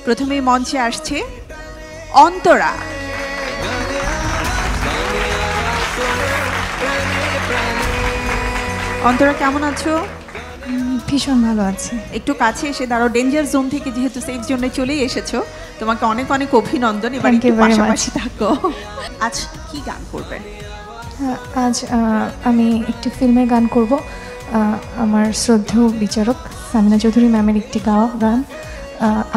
প্রথমেই মঞ্চে আসছে অন্তরা। অন্তরা কেমন আছো? ভীষণ ভালো আছি। একটু কাছে এসে দাঁড়াও, ডেঞ্জার জোন থেকে যেহেতু সেফ জোনে চলেই এসেছো, তোমাকে অনেক অনেক অভিনন্দন। এবার একটু পাশাপাশি থাকো। আজ কি গান করবে? আজ আমি একটি ফিল্মে গান করব। আমার শ্রদ্ধেয় বিচারক সামিনা চৌধুরী ম্যামের একটি গাওয়া গান,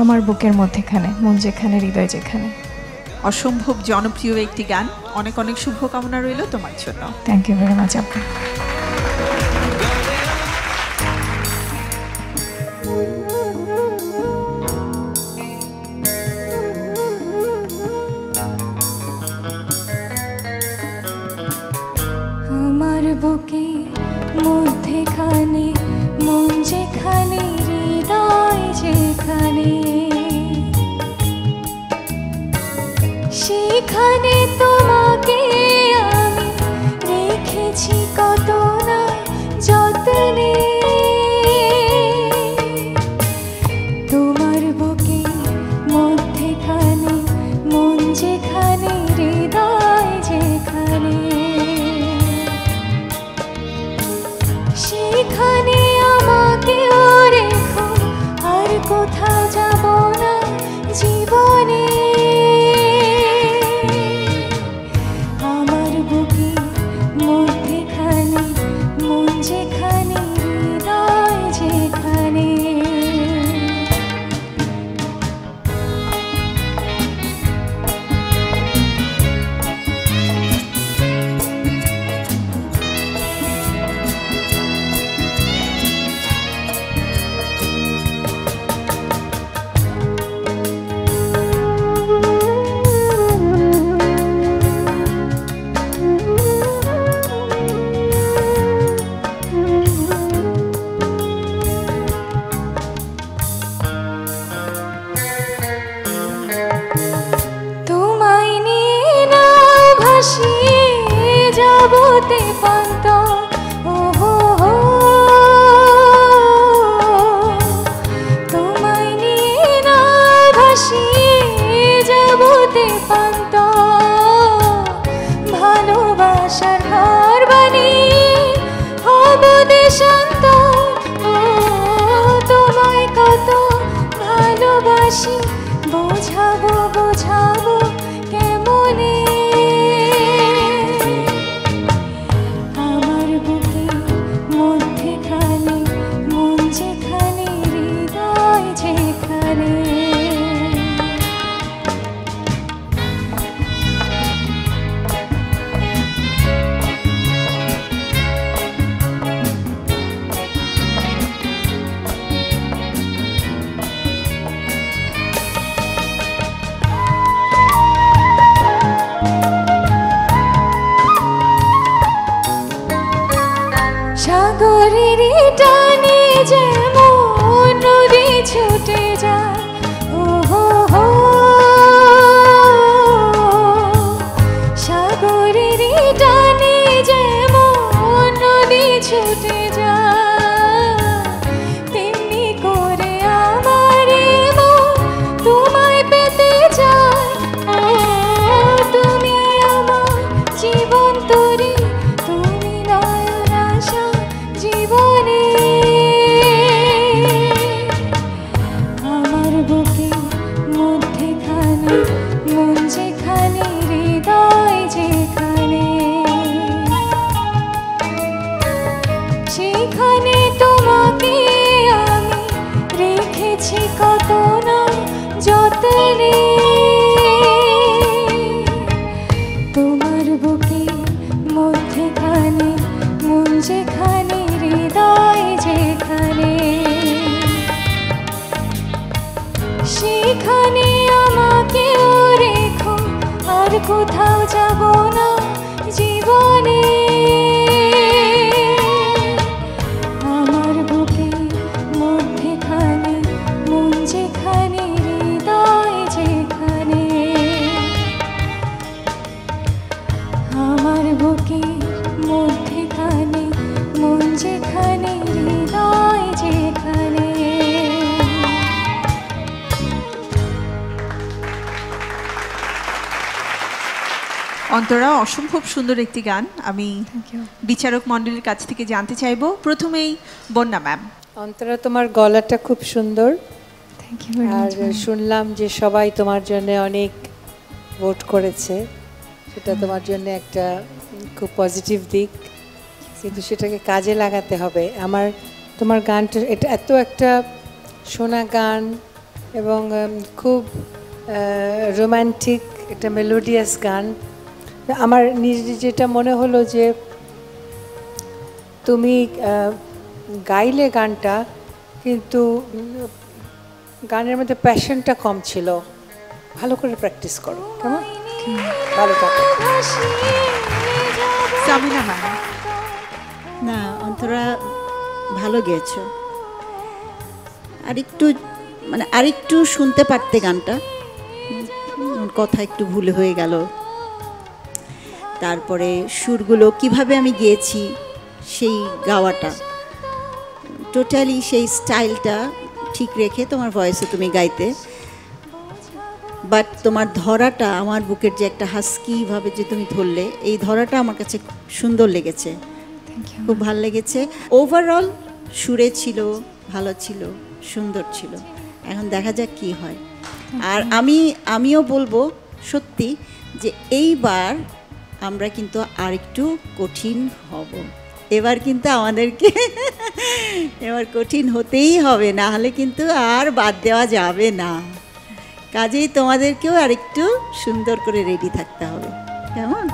আমার বুকের মধ্যেখানে মন যেখানে হৃদয় যেখানে। অসম্ভব জনপ্রিয় একটি গান। অনেক অনেক শুভকামনা রইল তোমার জন্য। থ্যাংক ইউ ভেরি মাচ আপু। আমার বুকে মধ্যেখানে মন যেখানে হৃদয় যেখানে, সেখানে তোমাকে আমি রেখেছি কত না যত্নে। তোমার বুকে মধ্যেখানে মন যেখানে হৃদয় যেখানে, সেখানে আমাকেও রেখো, আর কোথাও যাব না জীবনে। আমার বুকে মধ্যেখানে মন যেখানে হৃদয় যেখানে। যাবতে পান্ত তোমায় নিয়ে না ভাসিয়ে যাবতে পান্ত, ভালোবাসার ঘর বানিয়ে হব দেশান্ত। তোমায় কত ভালোবাসি বোঝাবো বোঝাবো কেমনে। সাগরের টানে যেমন নদী ছুটে যায়, সাগরের টানে যেমন নদী ছুটে যায়, তেমনি করে আমার মন তোমায় পেতে চায়। তুমি আমার জীবন তরি, তুমি নয়ন আশা জীবনে। আমার বুকে মধ্যেখানে মন যেখানে হৃদয় যেখানে, সেখানে তোমাকে আমি রেখেছি কত না যত্নে। তোমার বুকে মধ্যেখানে মন যেখানে হৃদয় যেখানে, সেখানে আমাকেও রেখো, আর কোথাও যাব না জীবনে। আমার বুকে মধ্যেখানে মন যেখানে হৃদয় যেখানে, আমার বুকে মধ্যেখানে মন যেখানে হৃদয় যেখানে। অন্তরা, অসম্ভব সুন্দর একটি গান। আমি বিচারক মণ্ডলীর কাছ থেকে জানতে চাইবো, প্রথমেই বন্যা ম্যাম। অন্তরা, তোমার গলাটা খুব সুন্দর, আর শুনলাম যে সবাই তোমার জন্য অনেক ভোট করেছে, সেটা তোমার জন্য একটা খুব পজিটিভ দিক, কিন্তু সেটাকে কাজে লাগাতে হবে। তোমার গানটা এটা এত একটা শোনা গান এবং খুব রোম্যান্টিক, একটা মেলোডিয়াস গান। আমার যেটা মনে হলো যে তুমি গাইলে গানটা, কিন্তু গানের মধ্যে প্যাশনটা কম ছিল। ভালো করে প্র্যাকটিস করো, কেমন? ভালো থাকো। সামিনা ম্যাম। না, অন্তরা ভালো গেয়েছো। আরেকটু শুনতে পারতে গানটা, কথা একটু ভুল হয়ে গেল। তারপরে সুরগুলো কিভাবে আমি গেয়েছি, সেই গাওয়াটা টোটালি সেই স্টাইলটা ঠিক রেখে তোমার ভয়েসে তুমি গাইতে। বাট তোমার ধরাটা, আমার বুকের যে একটা হাস্কিভাবে যে তুমি ধরলে, এই ধরাটা আমার কাছে সুন্দর লেগেছে, খুব ভালো লেগেছে। ওভারঅল সুরে ছিল, ভালো ছিল, সুন্দর ছিল। এখন দেখা যাক কি হয়। আর আমিও বলবো সত্যি যে এইবার আমরা কিন্তু আরেকটু কঠিন হব। এবার কিন্তু আমাদেরকে এবার কঠিন হতেই হবে, না হলে কিন্তু আর বাদ দেওয়া যাবে না। কাজেই তোমাদেরকেও আরেকটু সুন্দর করে রেডি থাকতে হবে, কেমন?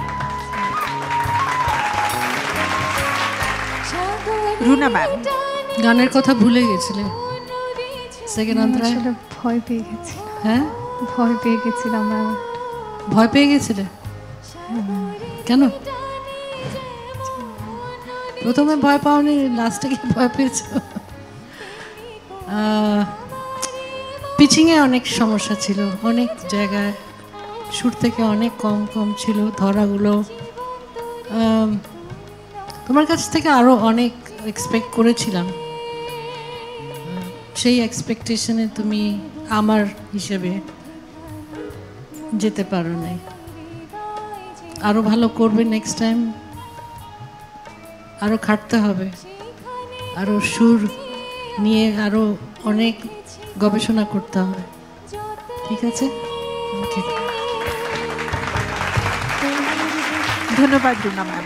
রুনা ম্যাম, গানের কথা ভুলে গেছিলে সেকেন্ড অন্তরায়? ভয় পেয়ে গেছি। হ্যাঁ, ভয় পেয়ে গেছিলাম ম্যাম। ভয় পেয়ে গেছিলে কেন? প্রথমে ভয় পাওনি, লাস্টে কি ভয় পেয়েছো? পিচিংয়ে অনেক সমস্যা ছিল, অনেক জায়গায় সুর থেকে অনেক কম ছিল ধরাগুলো। তোমার কাছ থেকে আরও অনেক এক্সপেক্ট করেছিলাম, সেই এক্সপেকটেশনে তুমি আমার হিসেবে যেতে পারো নাই। আরও ভালো করবে নেক্সট টাইম, আরও খাটতে হবে, আরও সুর নিয়ে আরও অনেক গবেষণা করতে হবে, ঠিক আছে? ধন্যবাদ রুনা ম্যাম।